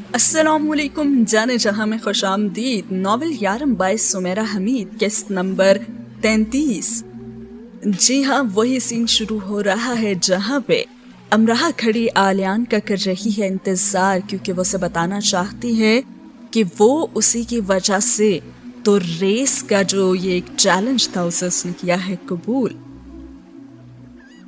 अस्सलाम वालेकुम जाने जहां में खुश आमदीद। नावल यारम बाय सुमेरा हमीद, किस्त नंबर 33। जी हाँ, वही सीन शुरू हो रहा है जहाँ पे अमराह खड़ी आलियान का कर रही है इंतज़ार, क्योंकि वो उसे बताना चाहती है कि वो उसी की वजह से तो रेस का जो ये एक चैलेंज था उसे उसने किया है कबूल।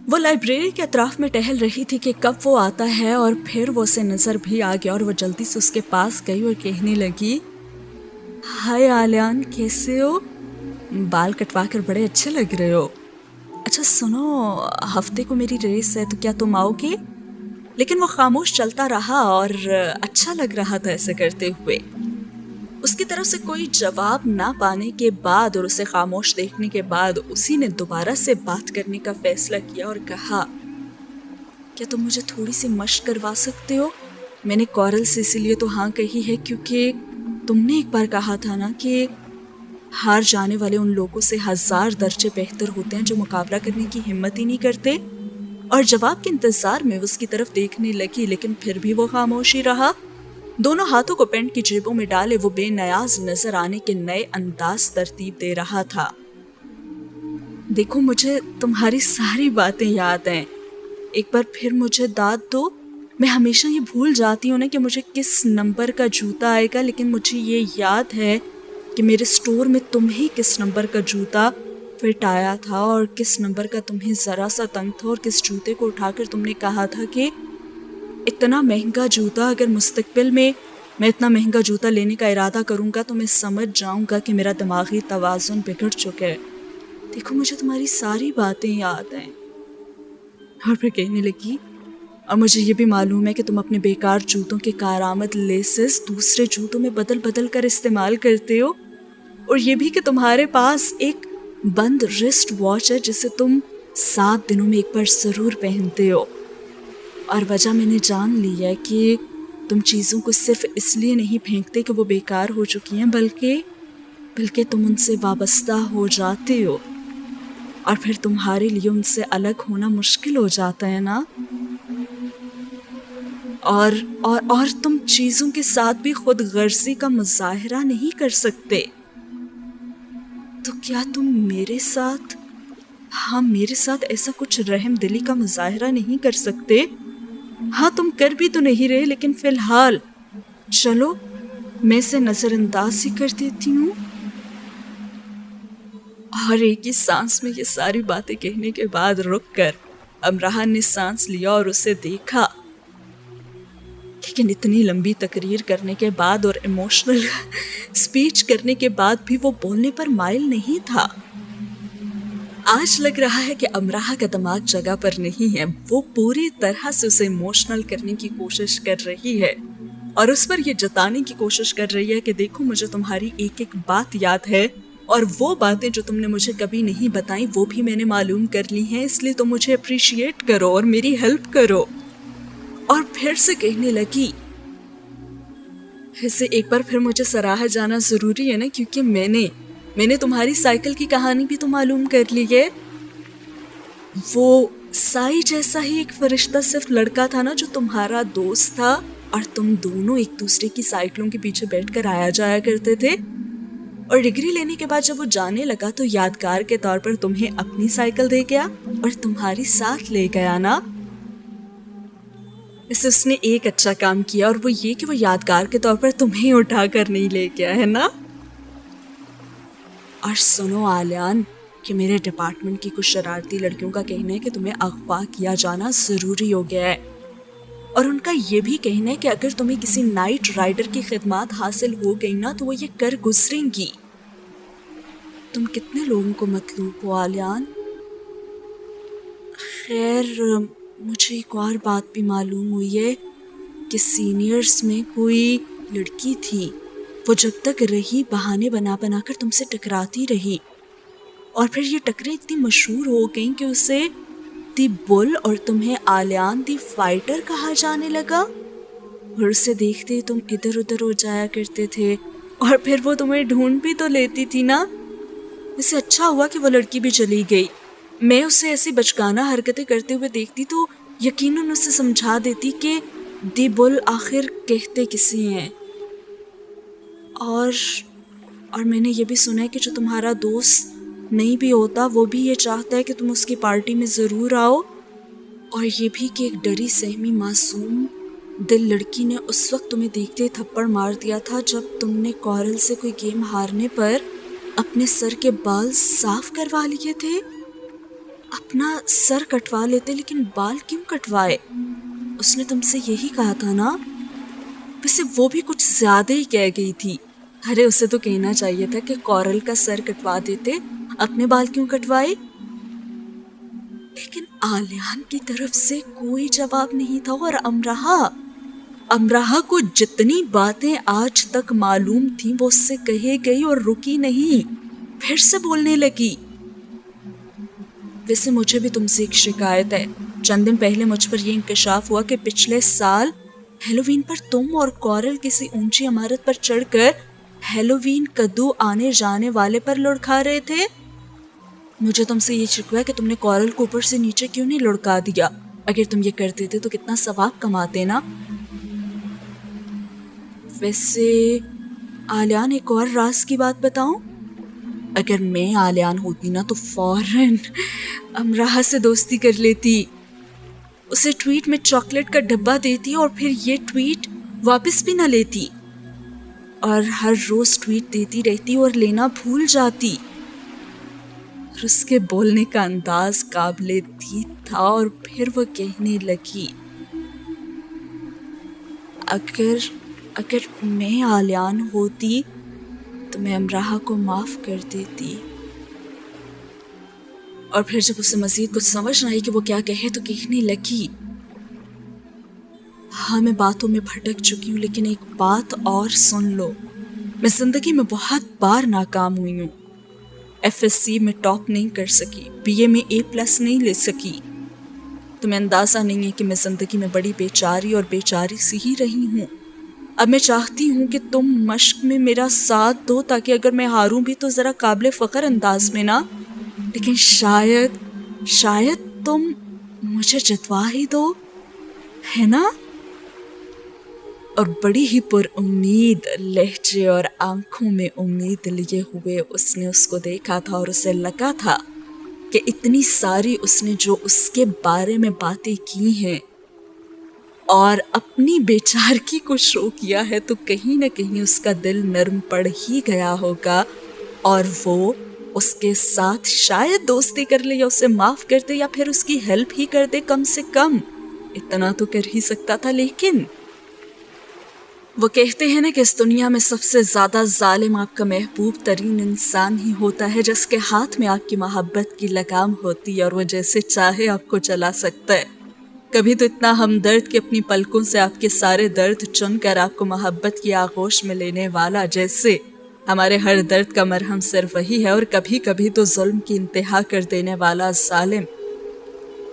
वो लाइब्रेरी के अतराफ में टहल रही थी कि कब वो आता है, और फिर वो उसे नजर भी आ गया और वो जल्दी से उसके पास गई और कहने लगी, हाय आलियान, कैसे हो? बाल कटवा कर बड़े अच्छे लग रहे हो। अच्छा सुनो, हफ्ते को मेरी रेस है, तो क्या तुम आओगे? लेकिन वो खामोश चलता रहा और अच्छा लग रहा था ऐसे करते हुए। उसकी तरफ से कोई जवाब ना पाने के बाद और उसे खामोश देखने के बाद उसी ने दोबारा से बात करने का फैसला किया और कहा, क्या तुम मुझे थोड़ी सी मशक करवा सकते हो? मैंने कॉरल से इसीलिए तो हाँ कही है क्योंकि तुमने एक बार कहा था ना कि हार जाने वाले उन लोगों से 1000 दर्जे बेहतर होते हैं जो मुकाबला करने की हिम्मत ही नहीं करते। और जवाब के इंतजार में उसकी तरफ देखने लगी, लेकिन फिर भी वो खामोश ही रहा। दोनों हाथों को पैंट की जेबों में डाले वो बेनियाज नजर आने के नए अंदाज तरतीब दे रहा था। देखो, मुझे तुम्हारी सारी बातें याद हैं, एक बार फिर मुझे दाद दो। मैं हमेशा ये भूल जाती हूँ ना कि मुझे किस नंबर का जूता आएगा, लेकिन मुझे ये याद है कि मेरे स्टोर में तुम्हें किस नंबर का जूता फिट आया था और किस नंबर का तुम्हें ज़रा सा तंग था, और किस जूते को उठाकर तुमने कहा था कि इतना महंगा जूता, अगर मुस्तकबिल में मैं इतना महंगा जूता लेने का इरादा करूँगा तो मैं समझ जाऊँगा कि मेरा दिमागी तवाज़ुन बिगड़ चुका है। देखो, मुझे तुम्हारी सारी बातें याद हैं। और फिर कहने लगी, और मुझे ये भी मालूम है कि तुम अपने बेकार जूतों के कारामद लेसेस दूसरे जूतों में बदल बदल कर इस्तेमाल करते हो, और ये भी कि तुम्हारे पास एक बंद रिस्ट वॉच है जिसे तुम 7 दिनों में एक बार ज़रूर पहनते हो। और वजह मैंने जान ली है कि तुम चीज़ों को सिर्फ इसलिए नहीं फेंकते कि वो बेकार हो चुकी हैं, बल्कि तुम उनसे वाबस्ता हो जाते हो, और फिर तुम्हारे लिए उनसे अलग होना मुश्किल हो जाता है ना। और तुम चीज़ों के साथ भी खुद गर्जी का मुजाहरा नहीं कर सकते। तो क्या तुम मेरे साथ ऐसा कुछ रहम दिली का मुजाहरा नहीं कर सकते? हाँ, तुम कर भी तो नहीं रहे, लेकिन फिलहाल चलो मैं इसे नजरअंदाज ही कर देती हूँ। और एक ही सांस में ये सारी बातें कहने के बाद रुक कर अमराह ने सांस लिया और उसे देखा, लेकिन इतनी लंबी तकरीर करने के बाद और इमोशनल स्पीच करने के बाद भी वो बोलने पर माइल नहीं था। आज लग रहा है कि अमराह का दिमाग जगह पर नहीं है। वो पूरी तरह से उसे इमोशनल करने की कोशिश कर रही है और उस पर ये जताने की कोशिश कर रही है कि देखो, मुझे तुम्हारी एक एक बात याद है, और वो बातें जो तुमने मुझे कभी नहीं बताई वो भी मैंने मालूम कर ली हैं, इसलिए तुम मुझे अप्रिशिएट करो और मेरी हेल्प करो। और फिर से कहने लगी, वैसे एक बार फिर मुझे सराहा जाना ज़रूरी है ना, क्योंकि मैंने तुम्हारी साइकिल की कहानी भी तो मालूम कर ली है। वो साई जैसा ही एक फरिश्ता सिर्फ लड़का था ना जो तुम्हारा दोस्त था, और तुम दोनों एक दूसरे की साइकिलों के पीछे बैठकर आया जाया करते थे, और डिग्री लेने के बाद जब वो जाने लगा तो यादगार के तौर पर तुम्हें अपनी साइकिल दे गया और तुम्हारी साथ ले गया ना। इससे उसने एक अच्छा काम किया, और वो ये कि वो यादगार के तौर पर तुम्हें उठा कर नहीं ले गया है ना। और सुनो आलियान, कि मेरे डिपार्टमेंट की कुछ शरारती लड़कियों का कहना है कि तुम्हें अगवा किया जाना ज़रूरी हो गया है, और उनका ये भी कहना है कि अगर तुम्हें किसी नाइट राइडर की खिदमत हासिल हो गई ना तो वो ये कर गुजरेंगी। तुम कितने लोगों को मतलूब हो आलियान? खैर, मुझे एक और बात भी मालूम हुई है कि सीनियर्स में कोई लड़की थी, वो जब तक रही बहाने बना बना कर तुमसे टकराती रही, और फिर ये टकरें इतनी मशहूर हो गई कि उसे दी बुल और तुम्हें आलियान दी फाइटर कहा जाने लगा। और उसे देखते ही तुम इधर उधर हो जाया करते थे, और फिर वो तुम्हें ढूंढ भी तो लेती थी ना। इससे अच्छा हुआ कि वो लड़की भी चली गई। मैं उसे ऐसी बचकाना हरकतें करते हुए देखती तो यकीनन उसे समझा देती कि دی بل آخر کہتے کسی ہیں؟ اور میں نے یہ بھی سنا ہے کہ جو تمہارا دوست نہیں بھی ہوتا وہ بھی یہ چاہتا ہے کہ تم اس کی پارٹی میں ضرور آؤ، اور یہ بھی کہ ایک ڈری سہمی معصوم دل لڑکی نے اس وقت تمہیں دیکھتے تھپڑ مار دیا تھا جب تم نے کورل سے کوئی گیم ہارنے پر اپنے سر کے بال صاف کروا لیے تھے۔ اپنا سر کٹوا لیتے لیکن بال کیوں کٹوائے؟ اس نے تم سے یہی کہا تھا نا؟ ویسے وہ بھی کچھ زیادہ ہی کہہ گئی تھی۔ ارے اسے تو کہنا چاہیے تھا کہ کورل کا سر کٹوا دیتے، اپنے بال کیوں کٹوائے؟ لیکن آلیان کی طرف سے کوئی جواب نہیں تھا، اور امراہ کو جتنی باتیں آج تک معلوم تھیں وہ اس سے کہے گئی اور رکی نہیں، پھر سے بولنے لگی۔ ویسے مجھے بھی تم سے ایک شکایت ہے۔ چند دن پہلے مجھ پر یہ انکشاف ہوا کہ پچھلے سال ہیلووین پر تم اور کورل کسی اونچی عمارت پر چڑھ کر ہیلووین کدو آنے جانے والے پر لڑکھا رہے تھے۔ مجھے تم سے یہ شکوہ ہے کہ تم نے کورل کو اوپر سے نیچے کیوں نہیں لڑکا دیا؟ اگر تم یہ کرتے تھے تو کتنا ثواب کماتے نا۔ ویسے آلیان ایک اور راز کی بات بتاؤں؟ اگر میں آلیان ہوتی نا تو فوراً امراہ سے دوستی کر لیتی، اسے ٹویٹ میں چاکلیٹ کا ڈبہ دیتی اور پھر یہ ٹویٹ واپس بھی نہ لیتی، اور ہر روز ٹویٹ دیتی رہتی اور لینا بھول جاتی۔ اور اس کے بولنے کا انداز قابل دید تھا، اور پھر وہ کہنے لگی، اگر میں آلیان ہوتی تو میں امراہ کو معاف کر دیتی۔ اور پھر جب اسے مزید کچھ سمجھ نہ آئی کہ وہ کیا کہے تو کہنے لگی، ہاں میں باتوں میں بھٹک چکی ہوں، لیکن ایک بات اور سن لو، میں زندگی میں بہت بار ناکام ہوئی ہوں۔ FSC میں ٹاپ نہیں کر سکی، BA میں A+ نہیں لے سکی۔ تمہیں اندازہ نہیں ہے کہ میں زندگی میں بڑی بیچاری اور بیچاری سی ہی رہی ہوں۔ اب میں چاہتی ہوں کہ تم مشق میں میرا ساتھ دو تاکہ اگر میں ہاروں بھی تو ذرا قابل فخر انداز میں نا، لیکن شاید تم مجھے جتوا ہی دو، ہے نا؟ اور بڑی ہی پر امید لہجے اور آنکھوں میں امید لیے ہوئے اس نے اس کو دیکھا تھا، اور اسے لگا تھا کہ اتنی ساری اس نے جو اس کے بارے میں باتیں کی ہیں اور اپنی بیچارگی کو شو کیا ہے تو کہیں نہ کہیں اس کا دل نرم پڑ ہی گیا ہوگا، اور وہ اس کے ساتھ شاید دوستی کر لے یا اسے معاف کر دے یا پھر اس کی ہیلپ ہی کر دے، کم سے کم اتنا تو کر ہی سکتا تھا۔ لیکن وہ کہتے ہیں نا کہ اس دنیا میں سب سے زیادہ ظالم آپ کا محبوب ترین انسان ہی ہوتا ہے جس کے ہاتھ میں آپ کی محبت کی لگام ہوتی ہے اور وہ جیسے چاہے آپ کو چلا سکتا ہے۔ کبھی تو اتنا ہمدرد کہ اپنی پلکوں سے آپ کے سارے درد چن کر آپ کو محبت کی آغوش میں لینے والا، جیسے ہمارے ہر درد کا مرہم صرف وہی ہے، اور کبھی کبھی تو ظلم کی انتہا کر دینے والا ظالم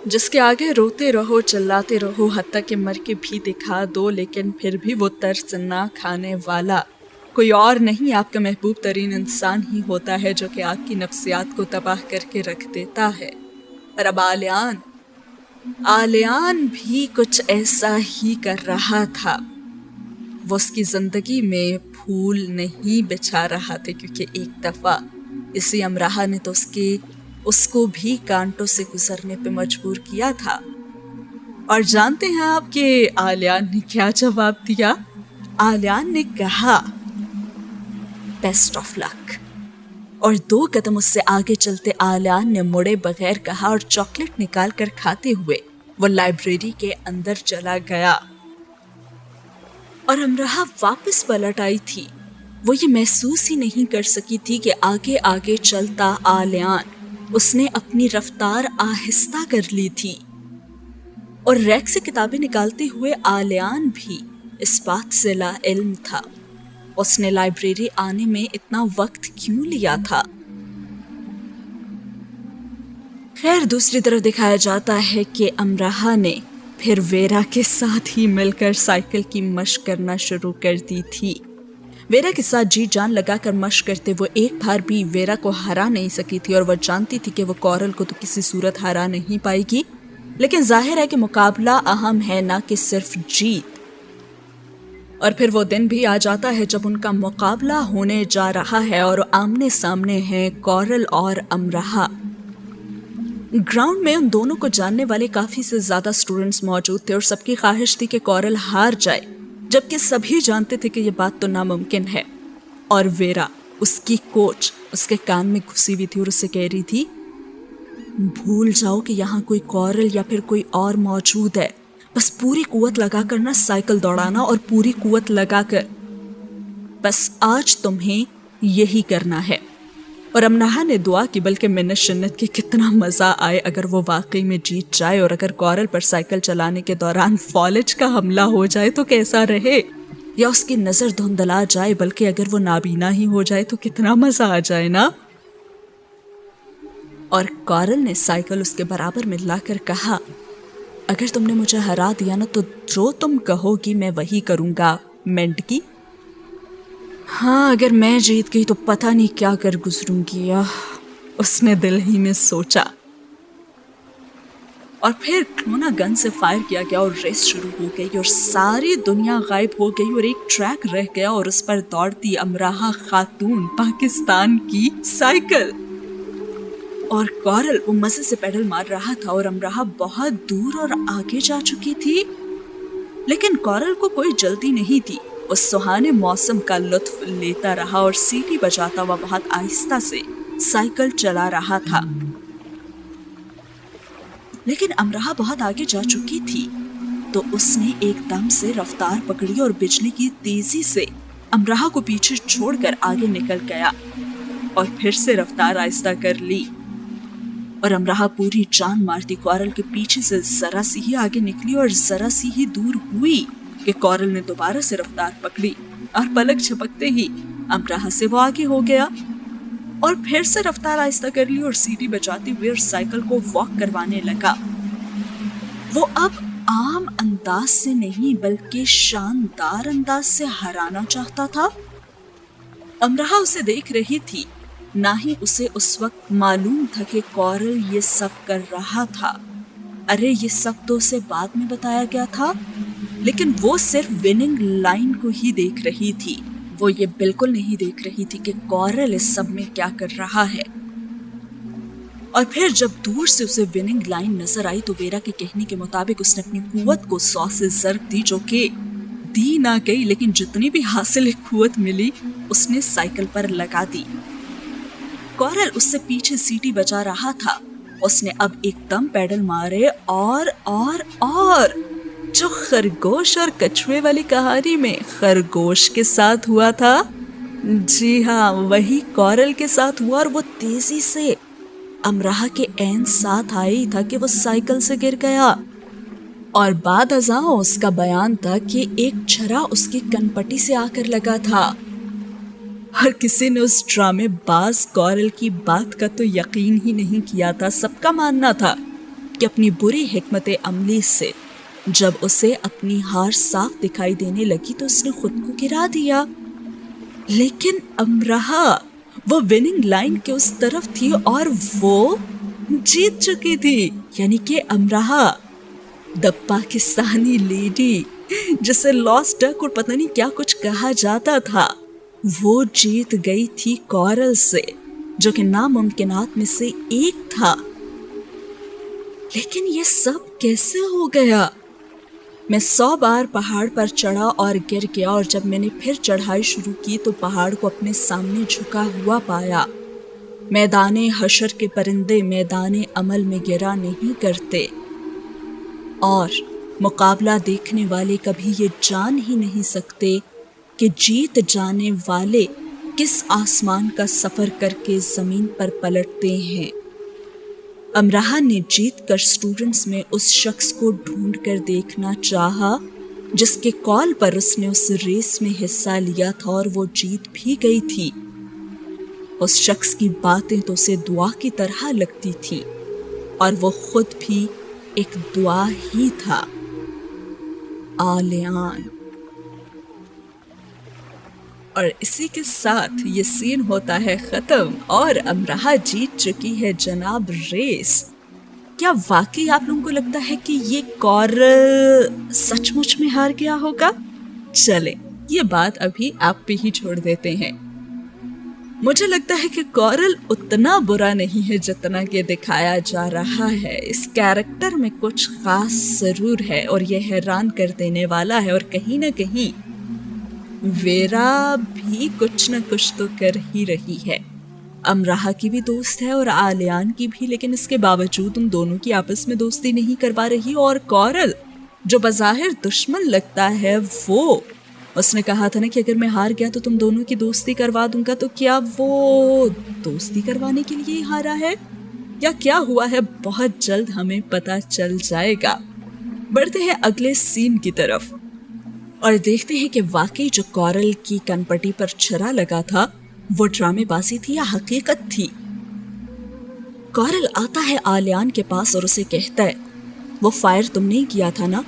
جس کے آگے روتے رہو چلاتے رہو حتیٰ کہ مر کے بھی دکھا دو لیکن پھر بھی وہ ترس نہ کھانے والا کوئی اور نہیں، آپ کا محبوب ترین انسان ہی ہوتا ہے جو کہ آپ کی نفسیات کو تباہ کر کے رکھ دیتا ہے۔ اور اب آلیان بھی کچھ ایسا ہی کر رہا تھا۔ وہ اس کی زندگی میں پھول نہیں بچھا رہا تھا، کیونکہ ایک دفعہ اسی امراہ نے تو اس کو بھی کانٹوں سے گزرنے پہ مجبور کیا تھا۔ اور جانتے ہیں آپ کہ آلیان نے کیا جواب دیا؟ آلیان نے کہا بیسٹ آف لک، اور 2 قدم اس سے آگے چلتے آلیان نے مڑے بغیر کہا اور چاکلیٹ نکال کر کھاتے ہوئے وہ لائبریری کے اندر چلا گیا۔ اور امراہ واپس پلٹ آئی تھی، وہ یہ محسوس ہی نہیں کر سکی تھی کہ آگے آگے چلتا آلیان اس نے اپنی رفتار آہستہ کر لی تھی، اور ریک سے کتابیں نکالتے ہوئے آلیان بھی اس بات سے لا علم تھا اس نے لائبریری آنے میں اتنا وقت کیوں لیا تھا۔ خیر دوسری طرف دکھایا جاتا ہے کہ امراہ نے پھر ویرا کے ساتھ ہی مل کر سائیکل کی مشق کرنا شروع کر دی تھی۔ ویرا کے ساتھ جی جان لگا کر مشق کرتے وہ ایک بار بھی ویرا کو ہرا نہیں سکی تھی، اور وہ جانتی تھی کہ وہ کورل کو تو کسی صورت ہرا نہیں پائے گی، لیکن ظاہر ہے کہ مقابلہ اہم ہے نہ کہ صرف جیت۔ और फिर वो दिन भी आ जाता है जब उनका मुकाबला होने जा रहा है और आमने सामने हैं कॉरल और अमराहा। ग्राउंड में उन दोनों को जानने वाले काफी से ज्यादा स्टूडेंट्स मौजूद थे और सबकी ख्वाहिश थी कि कॉरल हार जाए, जबकि सभी जानते थे कि ये बात तो नामुमकिन है। और वेरा, उसकी कोच, उसके कान में घुसी हुई थी और उसे कह रही थी, भूल जाओ कि यहाँ कोई कॉरल या फिर कोई और मौजूद है, बस पूरी कुव्वत लगाकर ना साइकिल दौड़ाना और पूरी कुव्वत लगाकर, बस आज तुम्हें यही करना है। और अमराहा ने दुआ की, बल्कि मिन्नत शिन्नत की कितना मजा आए अगर वो वाकई में जीत जाए, और अगर कॉरल पर साइकिल चलाने के दौरान फॉलेज का हमला हो जाए तो कैसा रहे, या उसकी नजर धुंधला जाए, बल्कि अगर वो नाबीना ही हो जाए तो कितना मजा आ जाए ना। और कॉरल ने साइकिल उसके बराबर में लाकर कहा, अगर तुमने मुझे हरा दिया ना तो जो तुम कहोगी मैं वही करूंगा, मेंढकी। हाँ, अगर मैं जीत गई तो पता नहीं क्या कर गुजरूंगी, उसने दिल ही में सोचा। और फिर क्लोना गन से फायर किया गया और रेस शुरू हो गई और सारी दुनिया गायब हो गई और एक ट्रैक रह गया और उस पर दौड़ती अमराहा खातून पाकिस्तान की साइकिल। और कॉरल वो मजे से पेडल मार रहा था और अमराहा बहुत दूर और आगे जा चुकी थी, लेकिन कॉरल को कोई जल्दी नहीं थी। उस सुहाने मौसम का लुत्फ लेता रहा और सीटी बजाता हुआ बहुत आहिस्ता से साइकिल चला रहा था। लेकिन अमराहा बहुत आगे जा चुकी थी तो उसने एकदम से रफ्तार पकड़ी और बिजली की तेजी से अमराहा को पीछे छोड़कर आगे निकल गया और फिर से रफ्तार आहिस्ता कर ली। और अमराहा पूरी जान मारती कॉरल के पीछे से जरा सी ही आगे निकली और जरा सी ही दूर हुई कि कॉरल ने दोबारा से रफ्तार पकड़ी और पलक झपकते ही अमराहा से वो आगे हो गया और फिर से रफ्तार आहिस्ता कर ली और सीटी बजाते हुए और साइकिल को वॉक करवाने लगा। वो अब आम अंदाज से नहीं बल्कि शानदार अंदाज से हराना चाहता था। अमराहा उसे देख रही थी, ना ही उसे उस वक्त मालूम था कि कॉरल ये सब कर रहा था। अरे ये सब तो उसे बाद में बताया गया था, लेकिन वो सिर्फ विनिंग लाइन को ही देख रही थी। वो ये बिल्कुल नहीं देख रही थी कि कॉरल इस सब में क्या कर रहा है। और फिर जब दूर से उसे विनिंग लाइन नजर आई तो वेरा के कहने के मुताबिक उसने अपनी कुव्वत को 100 से ज़र्ब दी, जो कि दी ना गई, लेकिन जितनी भी हासिल कुव्वत मिली उसने साइकिल पर लगा दी। कॉरल उससे पीछे सीटी बजा रहा था। उसने अब एकदम पेडल मारे और जो खरगोश और कछुए वाली कहानी में खरगोश के साथ हुआ था, जी हाँ, वही कॉरल के साथ हुआ। और वो तेजी से अमराहा के ऐन साथ आई था कि वो साइकिल से गिर गया। और बाद अज़ां उसका बयान था कि एक छरा उसकी कनपट्टी से आकर लगा था। हर किसी ने उस ड्रामे बाज कॉरल की बात का तो यकीन ही नहीं किया था। सबका मानना था कि अपनी बुरी हिकमत अमली से जब उसे अपनी हार साफ दिखाई देने लगी तो उसने खुद को गिरा दिया। लेकिन अमराहा वो विनिंग लाइन के उस तरफ थी और वो जीत चुकी थी। यानी कि अमराहा, द पाकिस्तानी लेडी, जिसे लॉस्ट डक और पता नहीं क्या कुछ कहा जाता था, वो जीत गई थी कॉरल से, जो कि नामुमकिनात में से एक था। लेकिन ये सब कैसे हो गया? मैं 100 बार पहाड़ पर चढ़ा और गिर गया, और जब मैंने फिर चढ़ाई शुरू की तो पहाड़ को अपने सामने झुका हुआ पाया। मैदाने हशर के परिंदे मैदाने अमल में गिरा नहीं करते, और मुकाबला देखने वाले कभी ये जान ही नहीं सकते कि जीत जाने वाले किस आसमान का सफर करके जमीन पर पलटते हैं। अमराहा ने जीत कर स्टूडेंट्स में उस शख्स को ढूंढ कर देखना चाहा जिसके कॉल पर उसने उस रेस में हिस्सा लिया था और वो जीत भी गई थी। उस शख्स की बातें तो उसे दुआ की तरह लगती थी और वो खुद भी एक दुआ ही था। आलियान। और इसी के साथ ये सीन होता है खत्म और अमराहा जीत चुकी है जनाब रेस। क्या वाकई आप लोगों को लगता है कि ये कॉरल सचमुच में हार गया होगा? चले یہ بات ابھی آپ پہ ہی چھوڑ دیتے ہیں۔ مجھے لگتا ہے کہ کورل اتنا برا نہیں ہے جتنا کہ دکھایا جا رہا ہے۔ اس کیریکٹر میں کچھ خاص ضرور ہے اور یہ حیران کر دینے والا ہے، اور کہیں نہ کہیں ویرا بھی کچھ نہ کچھ تو کر ہی رہی ہے۔ امراہا کی بھی دوست ہے اور آلیان کی بھی، لیکن اس کے باوجود ان دونوں کی آپس میں دوستی نہیں کروا رہی، اور کورل جو بظاہر دشمن لگتا ہے، وہ اس نے کہا تھا نا کہ اگر میں ہار گیا تو تم دونوں کی دوستی کروا دوں گا، تو کیا وہ دوستی کروانے کے لیے ہی ہارا ہے یا کیا ہوا ہے؟ بہت جلد ہمیں پتہ چل جائے گا۔ بڑھتے ہیں اگلے سین کی طرف اور دیکھتے ہیں کہ واقعی جو کورل کی کن پٹی پر چھرا لگا تھا وہ ڈرامے بازی تھی یا حقیقت تھی۔ کورل آتا ہے آلیان کے پاس اور اسے کہتا ہے وہ فائر تم نے کیا تھا نا؟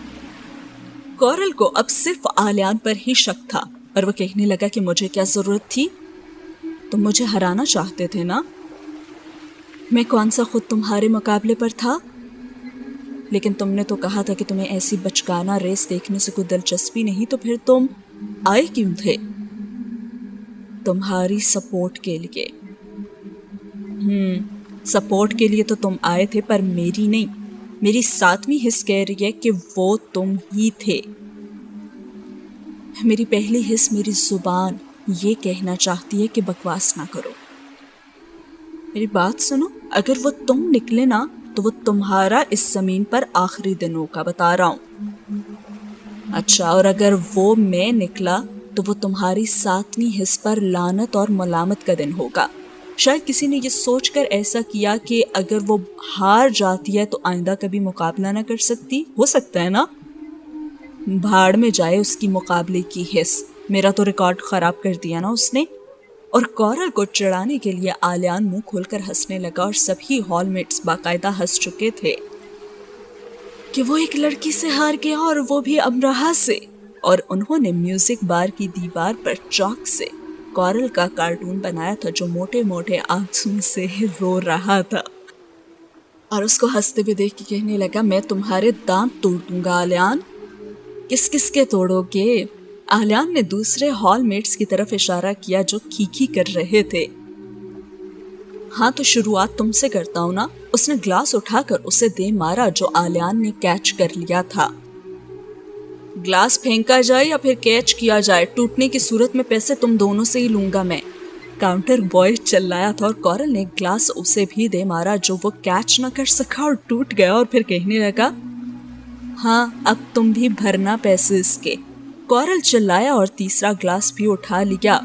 کورل کو اب صرف آلیان پر ہی شک تھا اور وہ کہنے لگا کہ مجھے کیا ضرورت تھی، تم مجھے ہرانا چاہتے تھے نا، میں کون سا خود تمہارے مقابلے پر تھا، لیکن تم نے تو کہا تھا کہ تمہیں ایسی بچگانہ ریس دیکھنے سے کوئی دلچسپی نہیں، تو پھر تم آئے کیوں تھے؟ تمہاری سپورٹ کے لیے۔ سپورٹ کے لیے تو تم آئے تھے، پر میری نہیں، میری ساتویں حس کہہ رہی ہے کہ وہ تم ہی تھے۔ میری پہلی حس، میری زبان یہ کہنا چاہتی ہے کہ بکواس نہ کرو۔ میری بات سنو، اگر وہ تم نکلے نا تو وہ تمہارا اس زمین پر آخری دنوں کا بتا رہا ہوں۔ اچھا، اور اگر وہ میں نکلا تو وہ تمہاری ساتویں حس پر لعنت اور ملامت کا دن ہوگا۔ شاید کسی نے یہ سوچ کر ایسا کیا کہ اگر وہ ہار جاتی ہے تو آئندہ کبھی مقابلہ نہ کر سکتی، ہو سکتا ہے نا؟ بھاڑ میں جائے اس کی مقابلے کی حس، میرا تو ریکارڈ خراب کر دیا نا اس نے۔ اور کورل کو چڑھانے کے لیے آلیان منہ کھول کر ہنسنے لگا، اور سبھی ہال میٹس باقاعدہ ہنس چکے تھے کہ وہ ایک لڑکی سے ہار گیا اور وہ بھی امراہا سے، اور انہوں نے میوزک بار کی دیوار پر چاک سے کورل کا کارٹون بنایا تھا جو موٹے موٹے آنسوں سے رو رہا تھا، اور اس کو ہنستے ہوئے دیکھ کے کہنے لگا میں تمہارے دانت توڑ دوں گا آلیان۔ کس کس کے توڑو گے؟ آلیان نے دوسرے ہال میٹس کی طرف اشارہ کیا جو کھیکھی کر رہے تھے۔ ہاں تو شروعات تم سے کرتا ہوں نا۔ اس نے گلاس اٹھا کر اسے دے مارا جو آلیان نے کیچ کر لیا تھا۔ گلاس پھینکا جائے یا پھر کیچ کیا جائے، ٹوٹنے کی صورت میں پیسے تم دونوں سے ہی لوں گا میں، کاؤنٹر بوائے چلایا تھا، اور کورل نے گلاس اسے بھی دے مارا جو وہ کیچ نہ کر سکا اور ٹوٹ گیا، اور پھر کہنے لگا ہاں اب تم بھی بھرنا پیسے اس کے۔ کورل چلایا اور تیسرا گلاس بھی اٹھا لیا۔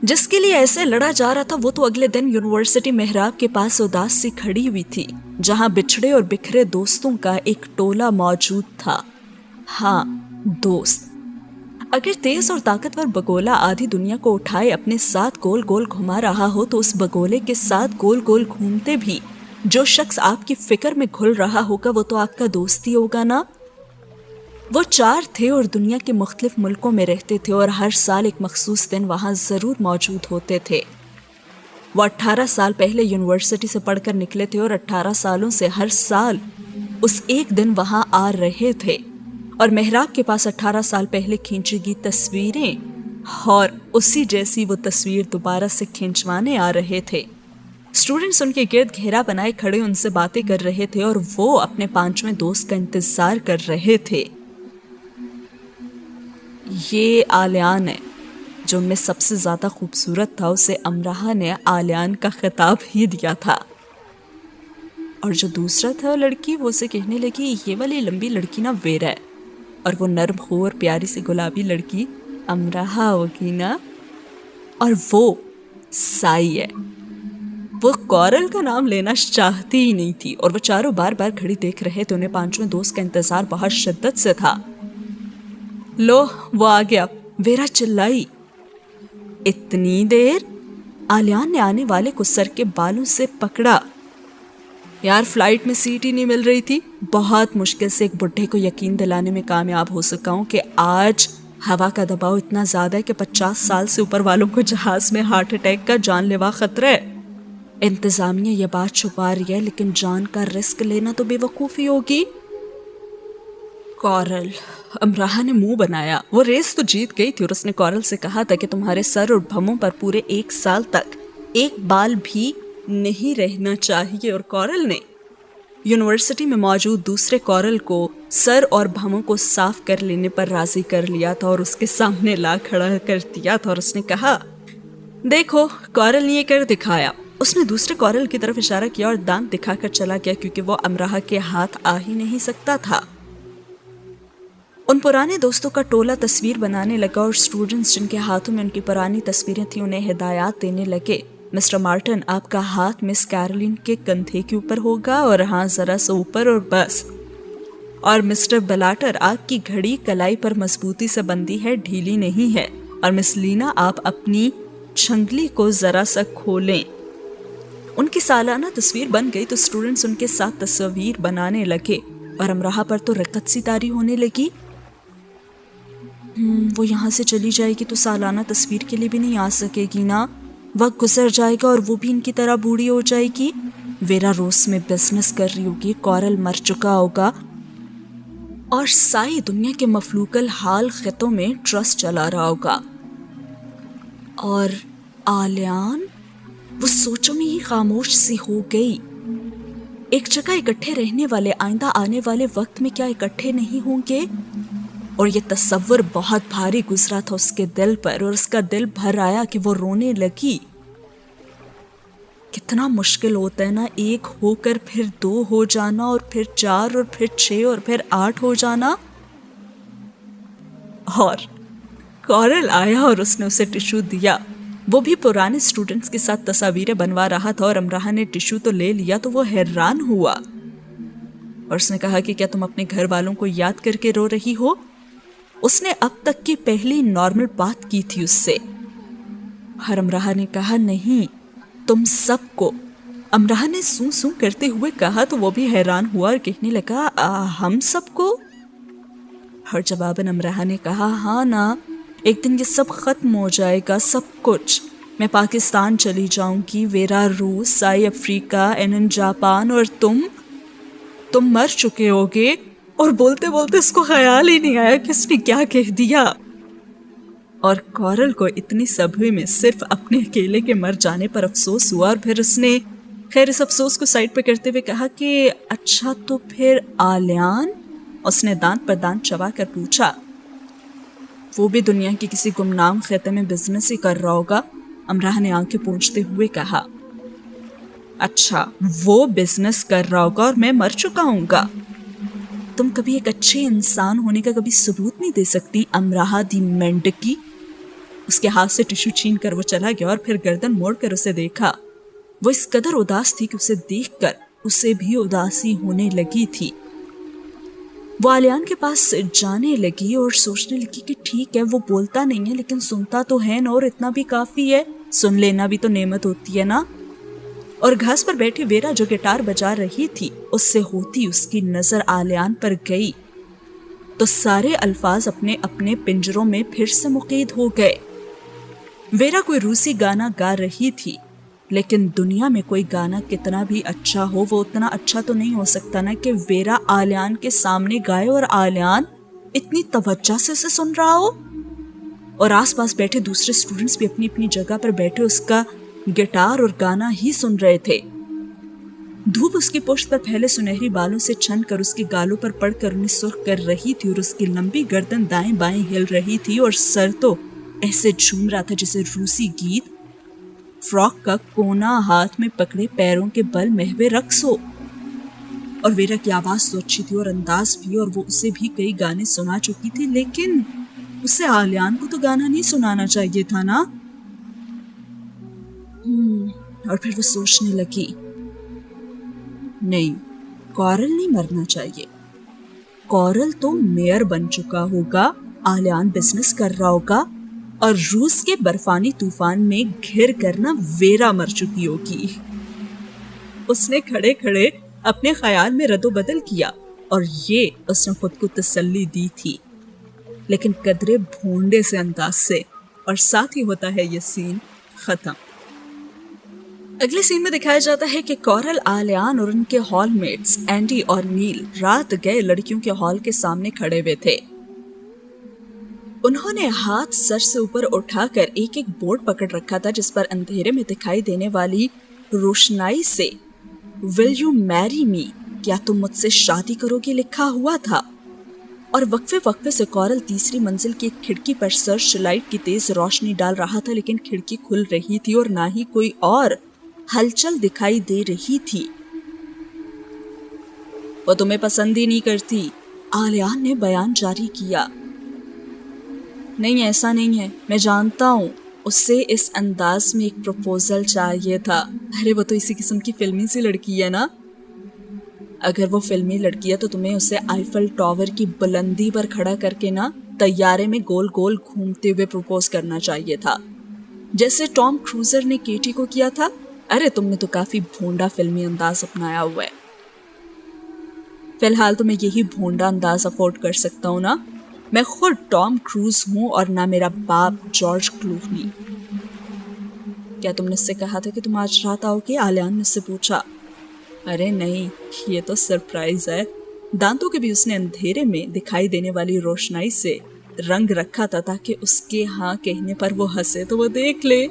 جس کے لیے ایسے لڑا جا رہا تھا وہ تو اگلے دن یونیورسٹی محراب کے پاس اداس سی کھڑی ہوئی تھی، جہاں بچھڑے اور بکھرے دوستوں کا ایک ٹولہ موجود تھا۔ ہاں، دوست۔ اگر تیز اور طاقتور بگولا آدھی دنیا کو اٹھائے اپنے ساتھ گول گول گھما رہا ہو تو اس بگولے کے ساتھ گول گول گھومتے بھی جو شخص آپ کی فکر میں گھل رہا ہوگا وہ تو آپ کا دوست ہی ہوگا نا۔ وہ 4 تھے اور دنیا کے مختلف ملکوں میں رہتے تھے، اور ہر سال ایک مخصوص دن وہاں ضرور موجود ہوتے تھے۔ وہ 18 سال پہلے یونیورسٹی سے پڑھ کر نکلے تھے اور 18 سالوں سے ہر سال اس ایک دن وہاں آ رہے تھے، اور محراب کے پاس 18 سال پہلے کھینچی گئی تصویریں اور اسی جیسی وہ تصویر دوبارہ سے کھینچوانے آ رہے تھے۔ اسٹوڈنٹس ان کے گرد گھیرا بنائے کھڑے ان سے باتیں کر رہے تھے اور وہ اپنے 5ویں دوست کا انتظار کر رہے تھے۔ یہ آلیان ہے جو ان میں سب سے زیادہ خوبصورت تھا، اسے امراہا نے آلیان کا خطاب ہی دیا تھا، اور جو دوسرا تھا لڑکی، وہ اسے کہنے لگی یہ والی لمبی لڑکی نا ویرا ہے، اور وہ نرم خو اور پیاری سی گلابی لڑکی امراہا ہوگی نا، اور وہ سائی ہے۔ وہ کورل کا نام لینا چاہتی ہی نہیں تھی، اور وہ چاروں بار بار کھڑی دیکھ رہے تھے، انہیں 5ویں دوست کا انتظار بہت شدت سے تھا۔ لو وہ آ گیا، ویرا چلائی۔ اتنی دیر؟ آلیان نے آنے والے کو سر کے بالوں سے پکڑا۔ یار فلائٹ میں سیٹ ہی نہیں مل رہی تھی، بہت مشکل سے ایک بڈھے کو یقین دلانے میں کامیاب ہو سکا ہوں کہ آج ہوا کا دباؤ اتنا زیادہ ہے کہ 50 سال سے اوپر والوں کو جہاز میں ہارٹ اٹیک کا جان لیوا خطرہ ہے۔ انتظامیہ یہ بات چھپا رہی ہے، لیکن جان کا رسک لینا تو بے وقوفی ہوگی۔ कॉरल। अमराहा ने मुंह बनाया। वो रेस तो जीत गई थी और उसने कॉरल से कहा था कि तुम्हारे सर और भमों पर पूरे 1 साल तक एक बाल भी नहीं रहना चाहिए। और कॉरल ने यूनिवर्सिटी में मौजूद दूसरे कॉरल को सर और भमों को साफ कर लेने पर राजी कर लिया था और उसके सामने ला खड़ा कर दिया था और उसने कहा, देखो कॉरल ने ये कर दिखाया। उसने दूसरे कॉरल की तरफ इशारा किया और दांत दिखाकर चला गया क्योंकि वो अमराहा के हाथ आ ही नहीं सकता था। उन पुराने दोस्तों का टोला तस्वीर बनाने लगा और स्टूडेंट्स जिनके हाथों में उनकी पुरानी तस्वीरें थी उन्हें हिदायत देने लगे। मिस्टर मार्टिन, आपका हाथ मिस कैरोलिन के कंधे के ऊपर होगा और हाँ जरा सा ऊपर और बस। और मिस्टर बलाटर, आपकी घड़ी कलाई पर मजबूती से बंधी है, ढीली नहीं है। और मिस लीना, आप अपनी छंगली को जरा सा खोलें। उनकी सालाना तस्वीर बन गई तो स्टूडेंट्स उनके साथ तस्वीर बनाने लगे और अमराहा पर तो रकत सी तारी होने लगी। वो यहाँ से चली जाएगी तो सालाना तस्वीर के लिए भी नहीं आ सकेगी ना। वक्त गुजर जाएगा और वो भी इनकी तरह बूढ़ी हो जाएगी। वेरा रोज में बिजनेस कर रही होगी, कॉरल मर चुका होगा और सारी दुनिया के मफलूकल हाल खितों में ट्रस्ट चला रहा होगा। और आलियान, वो सोचों में ही खामोश सी हो गई। एक जगह इकट्ठे रहने वाले आइंदा आने वाले वक्त में क्या इकट्ठे नहीं होंगे? और ये तस्वुर बहुत भारी गुजरा था उसके दिल पर और उसका दिल भर आया कि वो रोने लगी। कितना मुश्किल होता है ना, एक होकर फिर 2 हो जाना और फिर 4 और फिर 6 और फिर 8 हो जाना। और कॉरल आया और उसने उसे टिश्यू दिया। वो भी पुराने स्टूडेंट्स के साथ तस्वीरें बनवा रहा था और अमराहा ने टिश्यू तो ले लिया तो वो हैरान हुआ और उसने कहा कि क्या तुम अपने घर वालों को याद करके रो रही हो? उसने अब तक की पहली नॉर्मल बात की थी उससे। हर अमराहा ने कहा, नहीं, तुम सबको। अमराहा ने सूं सूं करते हुए कहा तो वो भी हैरान हुआ और कहने लगा, हम सबको? हर जवाबन अमराहा ने कहा, हाँ ना, एक दिन ये सब खत्म हो जाएगा, सब कुछ। मैं पाकिस्तान चली जाऊंगी, वेरा रूस, साई अफ्रीका, एनन जापान और तुम मर चुके होगे। और बोलते बोलते उसको ख्याल ही नहीं आया कि उसने क्या कह दिया। और कॉरल को इतनी सभी में सिर्फ अपने अकेले के मर जाने पर अफसोस हुआ और फिर उसने खैर इस अफसोस को साइड पे करते हुए कहा कि अच्छा तो फिर आलियान? उसने दांत पर दांत चबा कर पूछा। वो भी दुनिया के किसी गुमनाम खेते में बिजनेस ही कर रहा होगा, अमराह ने आंखें पोंछते हुए कहा। अच्छा, वो बिजनेस कर रहा होगा और मैं मर चुका हूँगा। तुम कभी एक अच्छे इंसान होने का कभी सबूत नहीं दे सकती, अमराहा दी मेंढकी। उसके हाथ से टिश्यू छीन कर वो चला गया और फिर गर्दन मोड़कर उसे देखा। वो इस कदर उदास थी कि उसे देखकर उसे भी उदासी होने लगी थी। वो आलियान के पास जाने लगी और सोचने लगी कि ठीक है, वो बोलता नहीं है लेकिन सुनता तो है ना, और इतना भी काफी है। सुन लेना भी तो नेमत होती है ना। और घास पर बैठी वेरा जो गिटार बजा रही थी, उससे होती उसकी नजर आलियान पर गई तो सारे अल्फाज अपने अपने पिंजरों में फिर से मुक़ीद हो गए। वेरा कोई रूसी गाना गा रही थी, लेकिन दुनिया में कोई गाना कितना भी अच्छा हो, वो उतना अच्छा तो नहीं हो सकता ना कि वेरा आलियान के सामने गाए और आलियान इतनी तवज्जो से उसे सुन रहा हो। और आसपास बैठे दूसरे स्टूडेंट्स भी अपनी अपनी जगह पर बैठे उसका गिटार और गाना ही सुन रहे थे। धूप उसकी पुश्त पर फैले सुनहरी बालों से छन कर उसके गालों पर पड़कर उन्हें सुर्ख कर रही थी और उसकी लंबी गर्दन दाएं बाएं हिल रही थी और सर तो ऐसे झूम रहा था जैसे रूसी गीत फ्रॉक का कोना हाथ में पकड़े पैरों के बल महवे रक्स हो। और वेरा की आवाज तो अच्छी थी और अंदाज भी, और वो उसे भी कई गाने सुना चुकी थी, लेकिन उसे आलियान को तो गाना नहीं सुनाना चाहिए था ना। और फिर वो सोचने लगी, नहीं, कॉरल नहीं मरना चाहिए। कॉरल तो मेयर बन चुका होगा, आलियान बिजनेस कर रहा होगा और रूस के बर्फानी तूफान में घिर कर ना वेरा मर चुकी होगी। उसने खड़े खड़े अपने ख्याल में रद्दोबदल किया और ये उसने खुद को तसल्ली दी थी, लेकिन कदरे भोंडे से अंदाज से। और साथ ही होता है ये सीन खत्म। اگلے سین میں دکھایا جاتا ہے کہ کورل، آلیان اور ان کے ہال میٹس اینڈی اور نیل رات گئے لڑکیوں کے ہال کے سامنے کھڑے ہوئے تھے۔ انہوں نے ہاتھ سر سے اوپر اٹھا کر ایک ایک بورڈ پکڑ رکھا تھا جس پر اندھیرے میں دکھائی دینے والی روشنائی سے "Will you marry me؟ کیا تم مجھ سے شادی کرو گے" لکھا ہوا تھا۔ اور وقفے وقفے سے کورل تیسری منزل کی ایک کھڑکی پر سرچ لائٹ کی تیز روشنی ڈال رہا تھا، لیکن کھڑکی کھل رہی تھی اور نہ ہی کوئی اور ہلچل دکھائی دے رہی تھی۔ وہ تمہیں پسند ہی نہیں کرتی، آلیان نے بیان جاری کیا۔ نہیں، ایسا نہیں ہے، میں جانتا ہوں، اسے اس انداز میں ایک پروپوزل چاہیے تھا۔ ارے وہ تو اسی قسم کی فلمی سی لڑکی ہے نا۔ اگر وہ فلمی لڑکی ہے تو تمہیں اسے آئیفل ٹاور کی بلندی پر کھڑا کر کے نا طیارے میں گول گول گھومتے ہوئے پروپوز کرنا چاہیے تھا، جیسے ٹام کروزر نے کیٹی کو کیا تھا۔ ارے تم نے تو کافی بھونڈا فلمی انداز اپنایا ہوا ہے۔ فی الحال تو میں یہی بھونڈا انداز افورڈ کر سکتا ہوں نا، میں خود ٹام کروز ہوں اور نہ میرا باپ جارج کلونی۔ کیا تم نے اس سے کہا تھا کہ تم آج رات آؤ گے؟ آلیان نے اس سے پوچھا۔ ارے نہیں، یہ تو سرپرائز ہے۔ دانتوں کے بھی اس نے اندھیرے میں دکھائی دینے والی روشنائی سے رنگ رکھا تھا تاکہ اس کے ہاں کہنے پر وہ ہنسے تو وہ دیکھ لے۔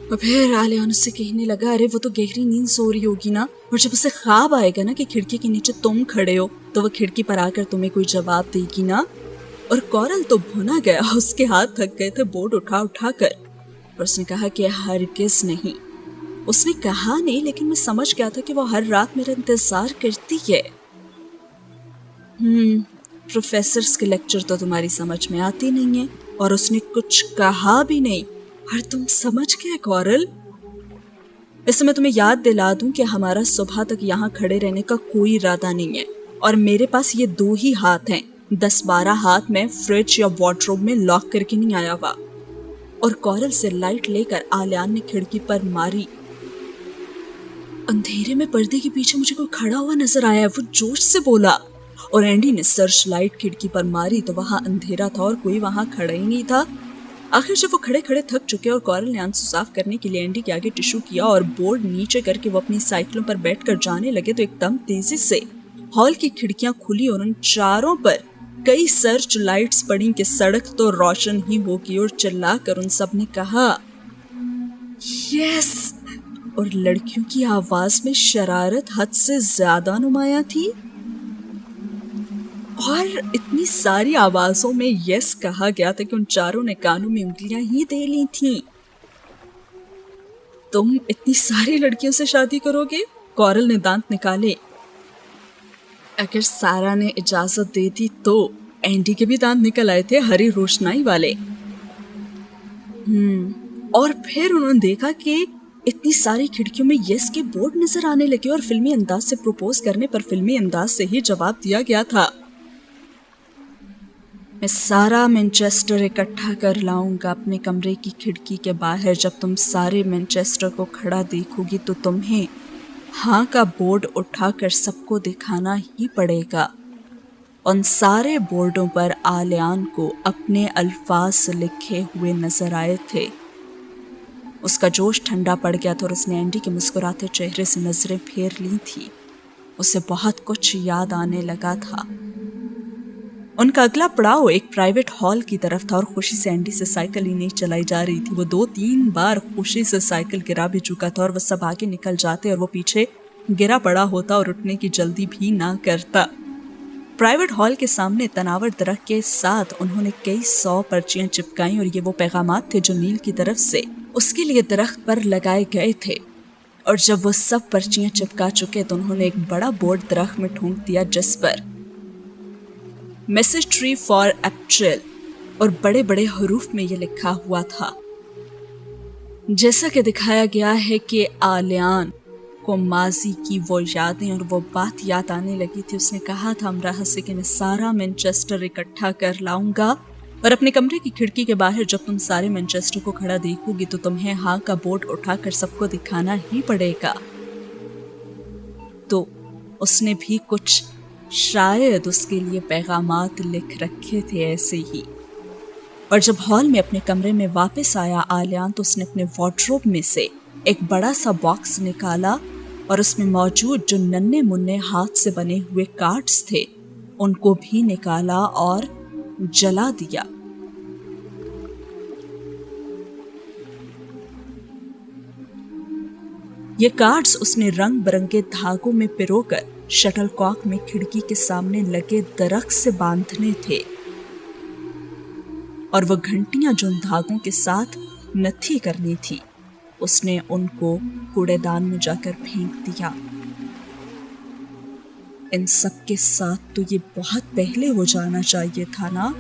اور پھر آلیان اس سے کہنے لگا، ارے وہ تو گہری نیند سو رہی ہوگی نا، اور جب اسے خواب آئے گا نا کہ کھڑکی کے نیچے تم کھڑے ہو تو وہ کھڑکی پر آ کر تمہیں کوئی جواب دے گی نا۔ اور کورل تو بھونا گیا، اس کے ہاتھ تھک گئے تھے بورڈ اٹھا اٹھا کر، اور اس نے کہا کہ ہرگز نہیں۔ اس نے کہا نہیں، لیکن میں سمجھ گیا تھا کہ وہ ہر رات میرا انتظار کرتی ہے۔ پروفیسرز کے لیکچر تو تمہاری سمجھ میں آتی نہیں ہے، اور اس نے کچھ کہا بھی نہیں، اور تم سمجھ گئے کورل۔ ویسے میں تمہیں یاد دلا دوں کہ ہمارا صبح تک یہاں کھڑے رہنے کا کوئی ارادہ نہیں ہے، اور میرے پاس یہ 2 ہی ہاتھ ہیں، 10-12 ہاتھ میں فریج یا وارڈروب میں لاک کر کے نہیں آیا ہوا۔ اور کورل سے لائٹ لے کر آلیان نے کھڑکی پر ماری۔ اندھیرے میں پردے کے پیچھے مجھے کوئی کھڑا ہوا نظر آیا ہے، وہ جوش سے بولا۔ اور اینڈی نے سرچ لائٹ کھڑکی پر ماری تو وہاں اندھیرا تھا اور کوئی وہاں کھڑا ہی نہیں تھا۔ آخر جب وہ کھڑے کھڑے تھک چکے اور کورل نے آنسو صاف کرنے کے لیے اینڈی کے آگے ٹشو کیا اور بورڈ نیچے کر کے وہ اپنی سائیکلوں پر بیٹھ کر جانے لگے تو ایک دم تیزی سے ہال کی کھڑکیاں کھلی اور ان چاروں پر کئی سرچ لائٹس پڑی کہ سڑک تو روشن ہی ہوگی، اور چلا کر ان سب نے کہا یس، اور لڑکیوں کی آواز میں شرارت حد سے زیادہ نمایاں تھی، اور اتنی ساری آوازوں میں یس کہا گیا تھا کہ ان چاروں نے کانوں میں انگلیاں ہی دے لی تھیں۔ تم اتنی ساری لڑکیوں سے شادی کرو گے؟ کورل نے دانت نکالے۔ اگر سارا نے اجازت دے دی تو۔ اینڈی کے بھی دانت نکل آئے تھے، ہری روشنائی والے۔ اور پھر انہوں نے دیکھا کہ اتنی ساری کھڑکیوں میں یس کے بورڈ نظر آنے لگے، اور فلمی انداز سے پروپوز کرنے پر فلمی انداز سے ہی جواب دیا گیا تھا۔ میں سارا مینچسٹر اکٹھا کر لاؤں گا اپنے کمرے کی کھڑکی کے باہر۔ جب تم سارے مینچسٹر کو کھڑا دیکھو گی تو تمہیں ہاں کا بورڈ اٹھا کر سب کو دکھانا ہی پڑے گا۔ ان سارے بورڈوں پر آلیان کو اپنے الفاظ لکھے ہوئے نظر آئے تھے۔ اس کا جوش ٹھنڈا پڑ گیا تھا اور اس نے اینڈی کے مسکراتے چہرے سے نظریں پھیر لی تھی۔ اسے بہت کچھ یاد آنے لگا تھا۔ ان کا اگلا پڑاؤ ایک پرائیویٹ ہال کی طرف تھا اور خوشی سے اینڈی سے سائیکل ہی نہیں چلائی جا رہی تھی۔ وہ 2-3 بار خوشی سے سائیکل گرا بھی چکا تھا اور وہ سب آگے نکل جاتے اور وہ پیچھے گرا پڑا ہوتا اور اٹھنے کی جلدی بھی نہ کرتا۔ پرائیویٹ ہال کے سامنے تناور درخت کے ساتھ انہوں نے کئی 100 پرچیاں چپکائیں اور یہ وہ پیغامات تھے جو نیل کی طرف سے اس کے لیے درخت پر لگائے گئے تھے۔ اور جب وہ سب پرچیاں چپکا چکے تو انہوں نے ایک بڑا بورڈ درخت میں ٹھونک دیا جس پر میسج ٹری فار اپریل اور بڑے بڑے حروف میں یہ لکھا ہوا تھا۔ جیسا کہ دکھایا گیا ہے کہ آلیان کو ماضی کی وہ یادیں اور وہ بات یاد آنے لگی تھی۔ اس نے کہا تھا امراہ سے کہ میں سارا مینچسٹر اکٹھا کر لاؤں گا، اور اپنے کمرے کی کھڑکی کے باہر جب تم سارے مینچسٹر کو کھڑا دیکھو گی تو تمہیں ہاں کا بورڈ اٹھا کر سب کو دکھانا ہی پڑے گا۔ تو اس نے بھی کچھ شاید اس کے لیے پیغامات لکھ رکھے تھے ایسے ہی۔ اور جب ہال میں اپنے کمرے میں واپس آیا آلیان تو اس نے اپنے وارڈروب میں سے एक बड़ा सा बॉक्स निकाला और उसमें मौजूद जो नन्हे मुन्ने हाथ से बने हुए कार्ड्स थे उनको भी निकाला और जला दिया। ये कार्ड्स उसने रंग बिरंगे धागों में पिरोकर शटल कॉक में खिड़की के सामने लगे दरख्त से बांधने थे और वो घंटियां जो उन धागों के साथ नथी करनी थी उसने उनको कूड़ेदान में जाकर फेंक दिया। इन सब के साथ तो ये बहुत पहले हो जाना चाहिए था ना।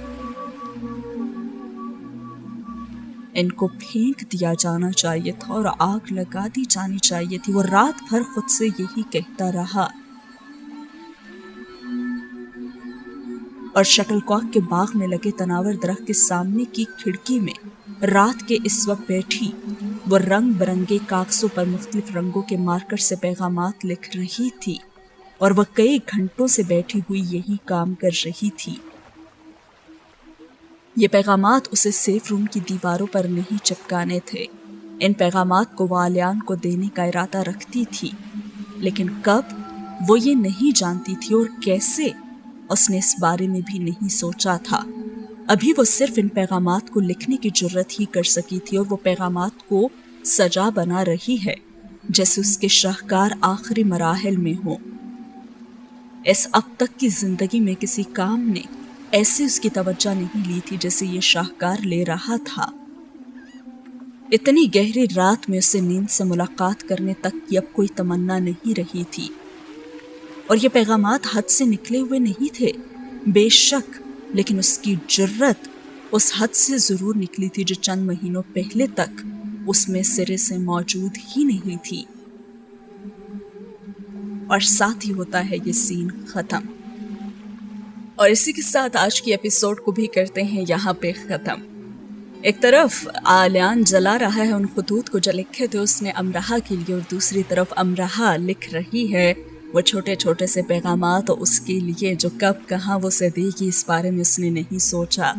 इनको फेंक दिया जाना चाहिए था और आग लगा दी जानी चाहिए थी। वो रात भर खुद से यही कहता रहा और शटलकॉक के बाग में लगे तनावर दरख्त के सामने की खिड़की में रात के इस वक्त बैठी वो रंग बिरंगे कागजों पर मुख्तलिफ रंगों के मार्कर से पैगामात लिख रही थी और वह कई घंटों से बैठी हुई यही काम कर रही थी। ये पैगामात उसे सेफ रूम की दीवारों पर नहीं चिपकाने थे। इन पैगामात को वो आलियान को देने का इरादा रखती थी, लेकिन कब वो ये नहीं जानती थी और कैसे उसने इस बारे में भी नहीं सोचा था। अभी वो सिर्फ इन पैगामात को लिखने की जुर्रत ही कर सकी थी और वो पैगामात को सजा बना रही है जैसे उसके शाहकार आखिरी मराहिल में हो। इस अब तक की जिंदगी में किसी काम ने ऐसे उसकी तवज्जो नहीं ली थी जैसे ये शाहकार ले रहा था। इतनी गहरी रात में उसे नींद से मुलाकात करने तक की अब कोई तमन्ना नहीं रही थी और ये पैगामात हद से निकले हुए नहीं थे बेशक, लेकिन उसकी जुर्रत उस हद से जरूर निकली थी जो चंद महीनों पहले तक उसमें सिरे से मौजूद ही नहीं थी। और साथ ही होता है ये सीन खत्म। और इसी के साथ आज की एपिसोड को भी करते हैं यहाँ पे खत्म। एक तरफ आलियान जला रहा है उन खतूत को जो लिखे थे उसने अमराहा के लिए और दूसरी तरफ अमराहा लिख रही है वो छोटे छोटे से पैगामात तो उसके लिए जो कब कहाँ वो उसे देगी इस बारे में उसने नहीं सोचा।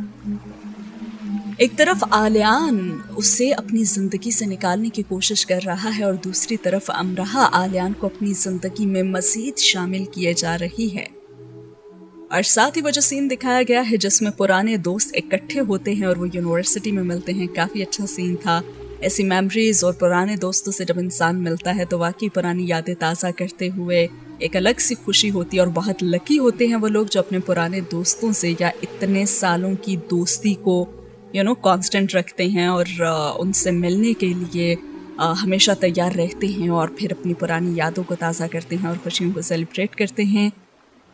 एक तरफ आलियान उसे अपनी जिंदगी से निकालने की कोशिश कर रहा है और दूसरी तरफ अमराहा आलियान को अपनी जिंदगी में मजीद शामिल किए जा रही है। और साथ ही वो जो सीन दिखाया गया है जिसमें पुराने दोस्त इकट्ठे होते हैं और वो यूनिवर्सिटी में मिलते हैं, काफ़ी अच्छा सीन था। ऐसी मेमोरीज और पुराने दोस्तों से जब इंसान मिलता है तो वाकई पुरानी यादें ताज़ा करते हुए एक अलग सी खुशी होती है और बहुत लकी होते हैं वो लोग जो अपने पुराने दोस्तों से या इतने सालों की दोस्ती को कांस्टेंट रखते हैं और उनसे मिलने के लिए हमेशा तैयार रहते हैं और फिर अपनी पुरानी यादों को ताज़ा करते हैं और खुशियों को सेलिब्रेट करते हैं।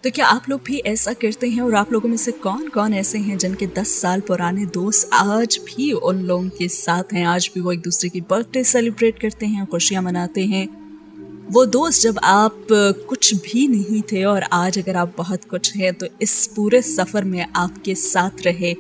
तो क्या आप लोग भी ऐसा करते हैं और आप लोगों में से कौन कौन ऐसे हैं जिनके 10 साल पुराने दोस्त आज भी उन लोगों के साथ हैं, आज भी वो एक दूसरे की बर्थडे सेलिब्रेट करते हैं, खुशियां मनाते हैं। वो दोस्त जब आप कुछ भी नहीं थे और आज अगर आप बहुत कुछ हैं तो इस पूरे सफ़र में आपके साथ रहे,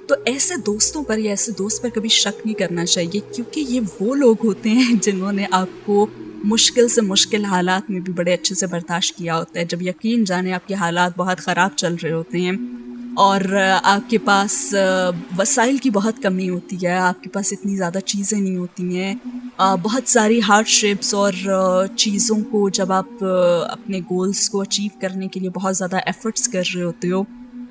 तो ऐसे दोस्तों पर या ऐसे दोस्त पर कभी शक नहीं करना चाहिए क्योंकि ये वो लोग होते हैं जिन्होंने आपको मुश्किल से मुश्किल हालात में भी बड़े अच्छे से बर्दाश्त किया होता है। जब यकीन जाने आपके हालात बहुत ख़राब चल रहे होते हैं और आपके पास वसाइल की बहुत कमी होती है, आपके पास इतनी ज़्यादा चीज़ें नहीं होती हैं, बहुत सारी हार्डशिप्स और चीज़ों को जब आप अपने गोल्स को अचीव करने के लिए बहुत ज़्यादा एफर्ट्स कर रहे होते हो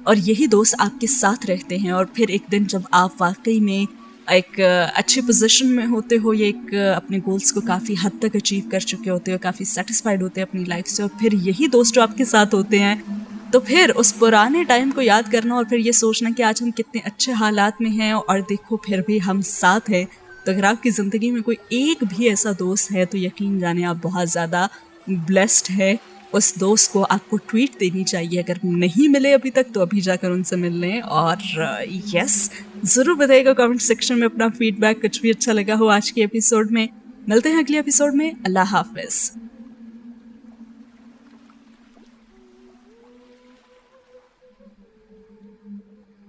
और यही दोस्त आपके साथ रहते हैं और फिर एक दिन जब आप वाकई में एक अच्छी पोजीशन में होते हो या एक अपने गोल्स को काफ़ी हद तक अचीव कर चुके होते हो, काफ़ी सेटिस्फाइड होते हैं अपनी लाइफ से और फिर यही दोस्त जो आपके साथ होते हैं, तो फिर उस पुराने टाइम को याद करना और फिर ये सोचना कि आज हम कितने अच्छे हालात में हैं और देखो फिर भी हम साथ हैं। तो अगर आपकी ज़िंदगी में कोई एक भी ऐसा दोस्त है तो यकीन जाने आप बहुत ज़्यादा ब्लेस्ड है। उस दोस्त को आपको ट्वीट देनी चाहिए, अगर नहीं मिले अभी तक तो अभी जाकर उनसे मिल लें। और यस, ज़रूर बताइएगा कमेंट सेक्शन में अपना फीडबैक, कुछ भी अच्छा लगा हो आज के एपिसोड में। मिलते हैं अगले एपिसोड में। अल्लाह हाफिज़।